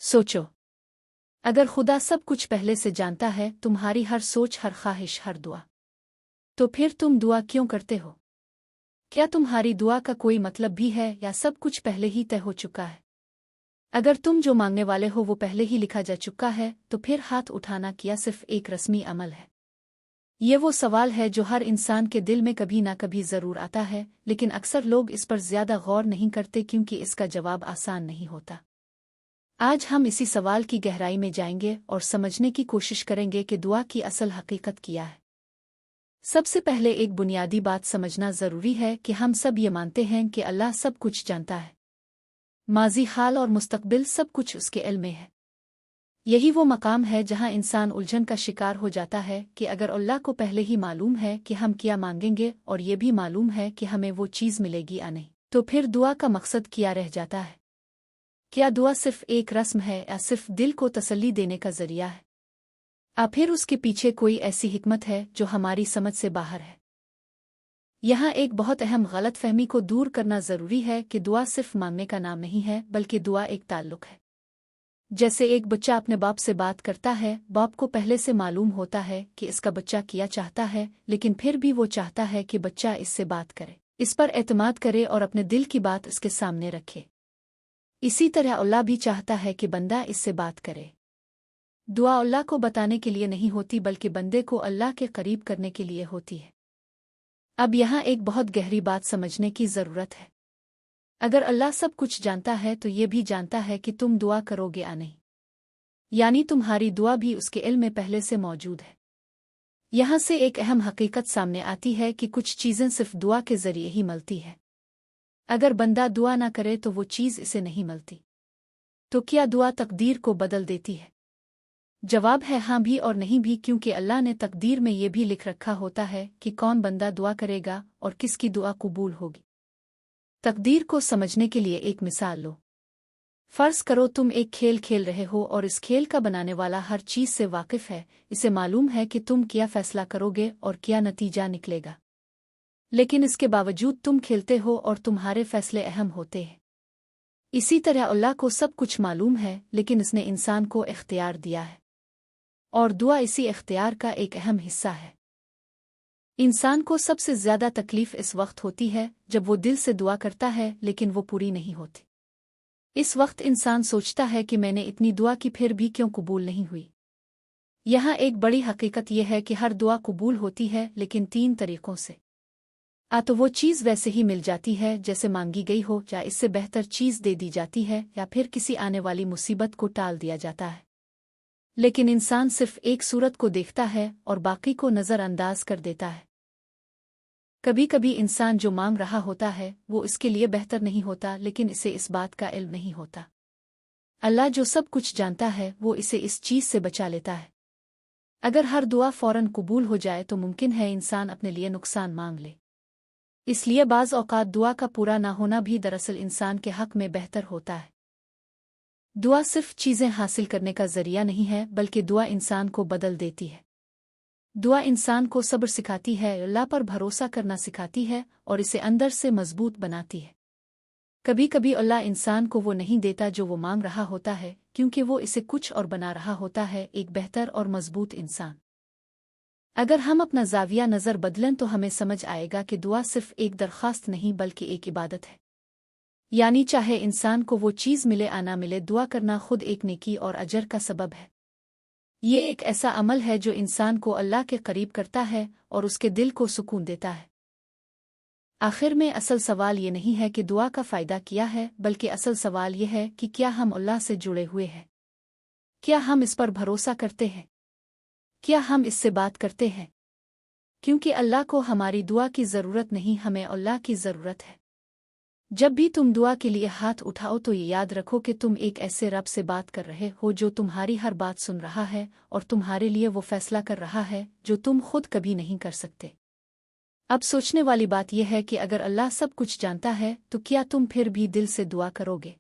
सोचो, अगर खुदा सब कुछ पहले से जानता है, तुम्हारी हर सोच, हर ख्वाहिश, हर दुआ, तो फिर तुम दुआ क्यों करते हो? क्या तुम्हारी दुआ का कोई मतलब भी है या सब कुछ पहले ही तय हो चुका है? अगर तुम जो मांगने वाले हो वो पहले ही लिखा जा चुका है, तो फिर हाथ उठाना क्या सिर्फ एक रस्मी अमल है? ये वो सवाल है जो हर इंसान के दिल में कभी ना कभी जरूर आता है, लेकिन अक्सर लोग इस पर ज्यादा गौर नहीं करते क्योंकि इसका जवाब आसान नहीं होता। आज हम इसी सवाल की गहराई में जाएंगे और समझने की कोशिश करेंगे कि दुआ की असल हकीकत क्या है। सबसे पहले एक बुनियादी बात समझना जरूरी है कि हम सब ये मानते हैं कि अल्लाह सब कुछ जानता है। माजी, हाल और मुस्तकबिल सब कुछ उसके इल्म में है। यही वो मकाम है जहां इंसान उलझन का शिकार हो जाता है कि अगर अल्लाह को पहले ही मालूम है कि हम क्या मांगेंगे और ये भी मालूम है कि हमें वो चीज़ मिलेगी या नहीं, तो फिर दुआ का मकसद क्या रह जाता है? क्या दुआ सिर्फ एक रस्म है या सिर्फ दिल को तसल्ली देने का जरिया है? फिर उसके पीछे कोई ऐसी हिकमत है जो हमारी समझ से बाहर है? यहाँ एक बहुत अहम गलतफहमी को दूर करना जरूरी है कि दुआ सिर्फ मांगने का नाम नहीं है, बल्कि दुआ एक ताल्लुक है। जैसे एक बच्चा अपने बाप से बात करता है, बाप को पहले से मालूम होता है कि इसका बच्चा क्या चाहता है, लेकिन फिर भी वो चाहता है कि बच्चा इससे बात करे, इस पर एतमाद करे और अपने दिल की बात इसके सामने रखे। इसी तरह अल्लाह भी चाहता है कि बंदा इससे बात करे। दुआ अल्लाह को बताने के लिए नहीं होती, बल्कि बंदे को अल्लाह के करीब करने के लिए होती है। अब यहाँ एक बहुत गहरी बात समझने की ज़रूरत है। अगर अल्लाह सब कुछ जानता है तो ये भी जानता है कि तुम दुआ करोगे या नहीं, यानी तुम्हारी दुआ भी उसके इल्म में पहले से मौजूद है। यहाँ से एक अहम हकीकत सामने आती है कि कुछ चीज़ें सिर्फ दुआ के ज़रिए ही मिलती है। अगर बंदा दुआ ना करे तो वो चीज़ इसे नहीं मिलती। तो क्या दुआ तकदीर को बदल देती है? जवाब है हाँ भी और नहीं भी, क्योंकि अल्लाह ने तकदीर में ये भी लिख रखा होता है कि कौन बंदा दुआ करेगा और किसकी दुआ कबूल होगी। तकदीर को समझने के लिए एक मिसाल लो। फर्ज करो तुम एक खेल खेल रहे हो और इस खेल का बनाने वाला हर चीज़ से वाकिफ है, इसे मालूम है कि तुम क्या फैसला करोगे और क्या नतीजा निकलेगा। लेकिन इसके बावजूद तुम खेलते हो और तुम्हारे फैसले अहम होते हैं। इसी तरह अल्लाह को सब कुछ मालूम है, लेकिन इसने इंसान को इख्तियार दिया है, और दुआ इसी इख्तियार का एक अहम हिस्सा है। इंसान को सबसे ज्यादा तकलीफ इस वक्त होती है जब वो दिल से दुआ करता है लेकिन वो पूरी नहीं होती। इस वक्त इंसान सोचता है कि मैंने इतनी दुआ की फिर भी क्यों कबूल नहीं हुई। यहाँ एक बड़ी हकीकत यह है कि हर दुआ कबूल होती है, लेकिन 3 तरीकों से। तो वो चीज़ वैसे ही मिल जाती है जैसे मांगी गई हो, या इससे बेहतर चीज़ दे दी जाती है, या फिर किसी आने वाली मुसीबत को टाल दिया जाता है। लेकिन इंसान सिर्फ एक सूरत को देखता है और बाकी को नज़रअंदाज कर देता है। कभी कभी इंसान जो मांग रहा होता है वो इसके लिए बेहतर नहीं होता, लेकिन इसे इस बात का इल्म नहीं होता। अल्लाह जो सब कुछ जानता है वो इसे इस चीज़ से बचा लेता है। अगर हर दुआ फौरन कबूल हो जाए तो मुमकिन है इंसान अपने लिए नुकसान मांग ले। इसलिए बाज़ औक़ात दुआ का पूरा ना होना भी दरअसल इंसान के हक़ में बेहतर होता है। दुआ सिर्फ चीज़ें हासिल करने का ज़रिया नहीं है, बल्कि दुआ इंसान को बदल देती है। दुआ इंसान को सब्र सिखाती है, अल्लाह पर भरोसा करना सिखाती है और इसे अंदर से मजबूत बनाती है। कभी कभी अल्लाह इंसान को वो नहीं देता जो वो मांग रहा होता है, क्योंकि वो इसे कुछ और बना रहा होता है, एक बेहतर और मजबूत इंसान। अगर हम अपना ज़ाविया नज़र बदलें तो हमें समझ आएगा कि दुआ सिर्फ एक दरख्वास्त नहीं बल्कि एक इबादत है। यानी चाहे इंसान को वो चीज़ मिले या ना मिले, दुआ करना खुद एक नेकी और अजर का सबब है। ये एक ऐसा अमल है जो इंसान को अल्लाह के करीब करता है और उसके दिल को सुकून देता है। आखिर में असल सवाल ये नहीं है कि दुआ का फ़ायदा क्या है, बल्कि असल सवाल ये है कि क्या हम अल्लाह से जुड़े हुए हैं? क्या हम इस पर भरोसा करते हैं? क्या हम इससे बात करते हैं? क्योंकि अल्लाह को हमारी दुआ की ज़रूरत नहीं, हमें अल्लाह की ज़रूरत है। जब भी तुम दुआ के लिए हाथ उठाओ तो ये याद रखो कि तुम एक ऐसे रब से बात कर रहे हो जो तुम्हारी हर बात सुन रहा है और तुम्हारे लिए वो फैसला कर रहा है जो तुम खुद कभी नहीं कर सकते। अब सोचने वाली बात यह है कि अगर अल्लाह सब कुछ जानता है तो क्या तुम फिर भी दिल से दुआ करोगे?